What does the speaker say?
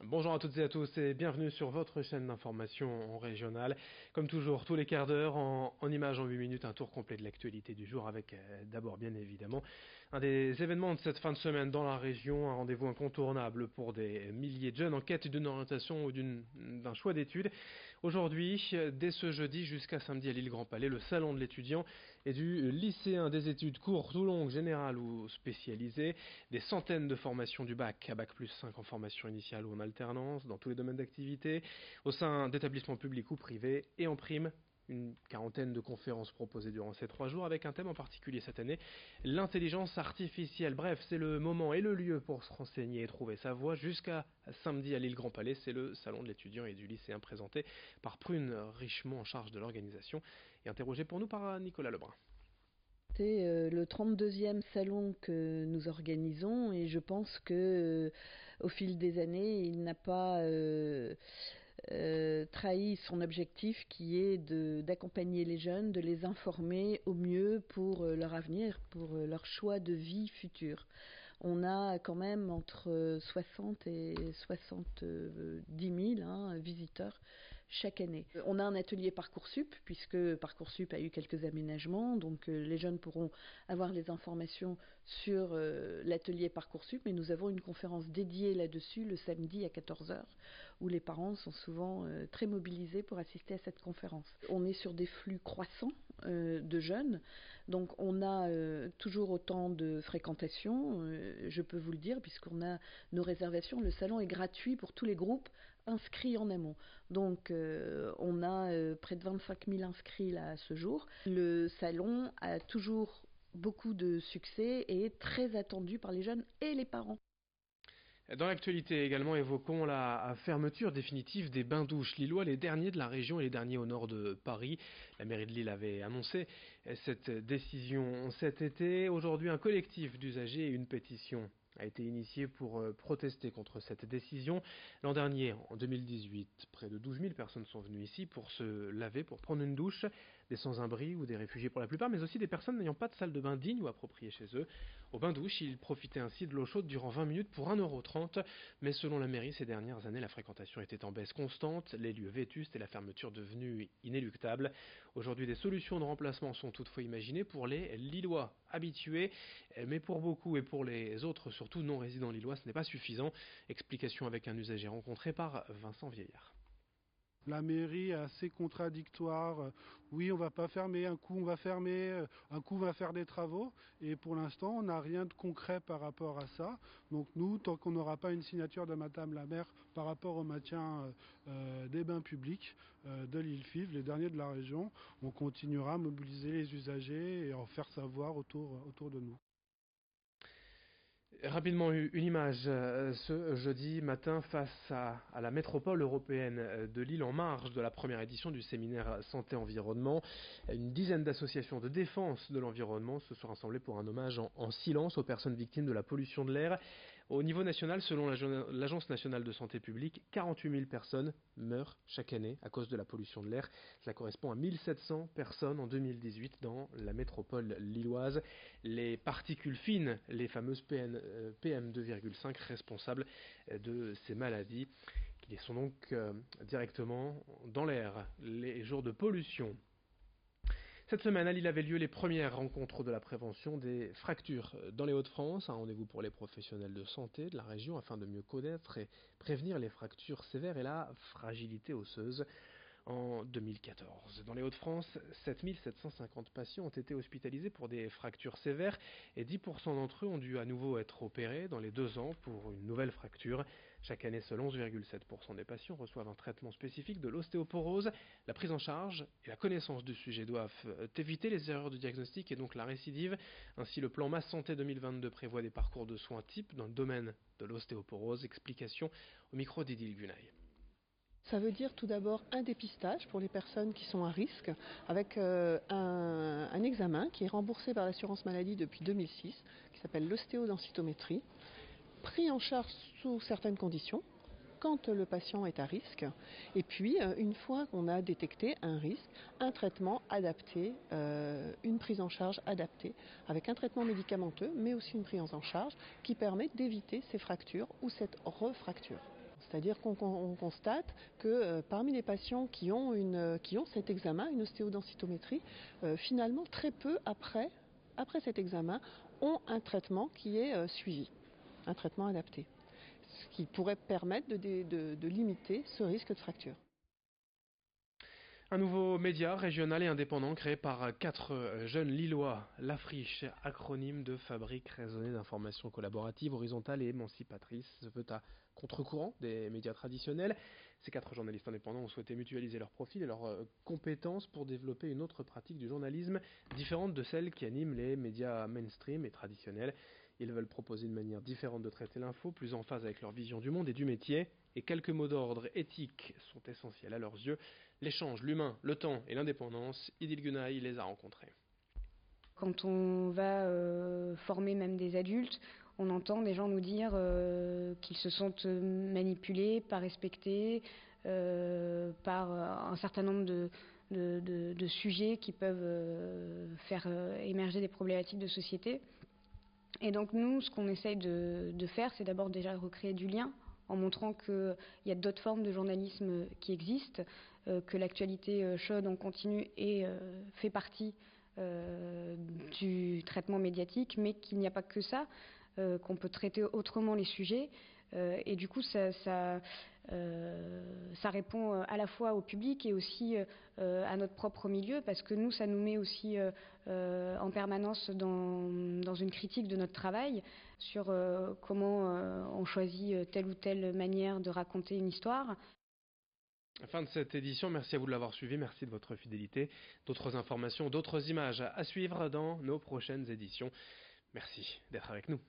Bonjour à toutes et à tous et bienvenue sur votre chaîne d'information régionale. Comme toujours, tous les quarts d'heure, en images en 8 minutes, un tour complet de l'actualité du jour avec d'abord bien évidemment un des événements de cette fin de semaine dans la région, un rendez-vous incontournable pour des milliers de jeunes en quête d'une orientation ou d'un choix d'études. Aujourd'hui, dès ce jeudi jusqu'à samedi à l'île Grand Palais, le salon de l'étudiant et du lycéen, des études courtes ou longues, générales ou spécialisées, des centaines de formations du bac à bac plus 5 en formation initiale ou en alternance dans tous les domaines d'activité, au sein d'établissements publics ou privés, et en prime, une quarantaine de conférences proposées durant ces 3 jours avec un thème en particulier cette année, l'intelligence artificielle. Bref, c'est le moment et le lieu pour se renseigner et trouver sa voie. Jusqu'à samedi à l'île Grand Palais, c'est le salon de l'étudiant et du lycéen présenté par Prune Richemont en charge de l'organisation et interrogé pour nous par Nicolas Lebrun. C'est le 32e salon que nous organisons et je pense que au fil des années, il n'a pas trahi son objectif qui est d'accompagner les jeunes, de les informer au mieux pour leur avenir, pour leur choix de vie futur. On a quand même entre 60 et 70 000 visiteurs chaque année. On a un atelier Parcoursup, puisque Parcoursup a eu quelques aménagements, donc les jeunes pourront avoir les informations sur l'atelier Parcoursup, mais nous avons une conférence dédiée là-dessus le samedi à 14h, où les parents sont souvent très mobilisés pour assister à cette conférence. On est sur des flux croissants de jeunes, donc on a toujours autant de fréquentation, je peux vous le dire, puisqu'on a nos réservations. Le salon est gratuit pour tous les groupes inscrits en amont. Donc on a près de 25 000 inscrits là à ce jour. Le salon a toujours beaucoup de succès et est très attendu par les jeunes et les parents. Dans l'actualité également, évoquons la fermeture définitive des bains-douches lillois, les derniers de la région et les derniers au nord de Paris. La mairie de Lille avait annoncé cette décision cet été. Aujourd'hui, un collectif d'usagers et une pétition a été initié pour protester contre cette décision. L'an dernier, en 2018, près de 12 000 personnes sont venues ici pour se laver, pour prendre une douche, des sans-abri ou des réfugiés pour la plupart, mais aussi des personnes n'ayant pas de salle de bain digne ou appropriée chez eux. Au bain-douche, ils profitaient ainsi de l'eau chaude durant 20 minutes pour 1,30 €, mais selon la mairie, ces dernières années, la fréquentation était en baisse constante, les lieux vétustes et la fermeture devenue inéluctable. Aujourd'hui, des solutions de remplacement sont toutefois imaginées pour les Lillois habitués, mais pour beaucoup et pour les autres, surtout non résidents lillois, ce n'est pas suffisant. Explication avec un usager rencontré par Vincent Vieillard. La mairie est assez contradictoire. Oui, on va pas fermer, un coup on va fermer, un coup on va faire des travaux. Et pour l'instant, on n'a rien de concret par rapport à ça. Donc nous, tant qu'on n'aura pas une signature de Madame la maire par rapport au maintien des bains publics de l'île Fives, les derniers de la région, on continuera à mobiliser les usagers et en faire savoir autour de nous. Rapidement, une image ce jeudi matin face à la métropole européenne de Lille en marge de la première édition du séminaire Santé-Environnement. Une dizaine d'associations de défense de l'environnement se sont rassemblées pour un hommage en silence aux personnes victimes de la pollution de l'air. Au niveau national, selon l'Agence nationale de santé publique, 48 000 personnes meurent chaque année à cause de la pollution de l'air. Cela correspond à 1700 personnes en 2018 dans la métropole lilloise. Les particules fines, les fameuses PM2,5 responsables de ces maladies, qui sont donc directement dans l'air. Les jours de pollution. Cette semaine, à Lille avaient lieu les premières rencontres de la prévention des fractures dans les Hauts-de-France, un rendez-vous pour les professionnels de santé de la région afin de mieux connaître et prévenir les fractures sévères et la fragilité osseuse. En 2014, dans les Hauts-de-France, 7750 patients ont été hospitalisés pour des fractures sévères et 10% d'entre eux ont dû à nouveau être opérés dans les 2 ans pour une nouvelle fracture. Chaque année, seuls 11,7% des patients reçoivent un traitement spécifique de l'ostéoporose. La prise en charge et la connaissance du sujet doivent éviter les erreurs de diagnostic et donc la récidive. Ainsi, le plan Masse Santé 2022 prévoit des parcours de soins types dans le domaine de l'ostéoporose. Explication au micro d'Idil Gunaï. Ça veut dire tout d'abord un dépistage pour les personnes qui sont à risque avec un examen qui est remboursé par l'assurance maladie depuis 2006, qui s'appelle l'ostéodensitométrie, pris en charge sous certaines conditions quand le patient est à risque, et puis une fois qu'on a détecté un risque, un traitement adapté, une prise en charge adaptée, avec un traitement médicamenteux, mais aussi une prise en charge qui permet d'éviter ces fractures ou cette refracture. C'est-à-dire qu'on constate que parmi les patients qui ont cet examen, une ostéodensitométrie, finalement très peu après cet examen, ont un traitement qui est suivi, un traitement adapté, ce qui pourrait permettre de limiter ce risque de fracture. Un nouveau média régional et indépendant créé par 4 jeunes Lillois. La Friche, acronyme de Fabrique raisonnée d'information collaborative, horizontale et émancipatrice, se veut à contre-courant des médias traditionnels. Ces 4 journalistes indépendants ont souhaité mutualiser leurs profils et leurs compétences pour développer une autre pratique du journalisme différente de celle qui anime les médias mainstream et traditionnels. Ils veulent proposer une manière différente de traiter l'info, plus en phase avec leur vision du monde et du métier. Et quelques mots d'ordre éthiques sont essentiels à leurs yeux. L'échange, l'humain, le temps et l'indépendance, Idil Gunaï les a rencontrés. Quand on va former même des adultes, on entend des gens nous dire qu'ils se sentent manipulés, pas respectés, par un certain nombre de sujets qui peuvent faire émerger des problématiques de société. Et donc nous, ce qu'on essaye de faire, c'est d'abord déjà recréer du lien, en montrant qu'il y a d'autres formes de journalisme qui existent, que l'actualité chaude en continu fait partie du traitement médiatique, mais qu'il n'y a pas que ça, qu'on peut traiter autrement les sujets. Et du coup, ça répond à la fois au public et aussi à notre propre milieu, parce que nous, ça nous met aussi en permanence dans une critique de notre travail sur comment on choisit telle ou telle manière de raconter une histoire. Fin de cette édition, merci à vous de l'avoir suivi, merci de votre fidélité. D'autres informations, d'autres images à suivre dans nos prochaines éditions. Merci d'être avec nous.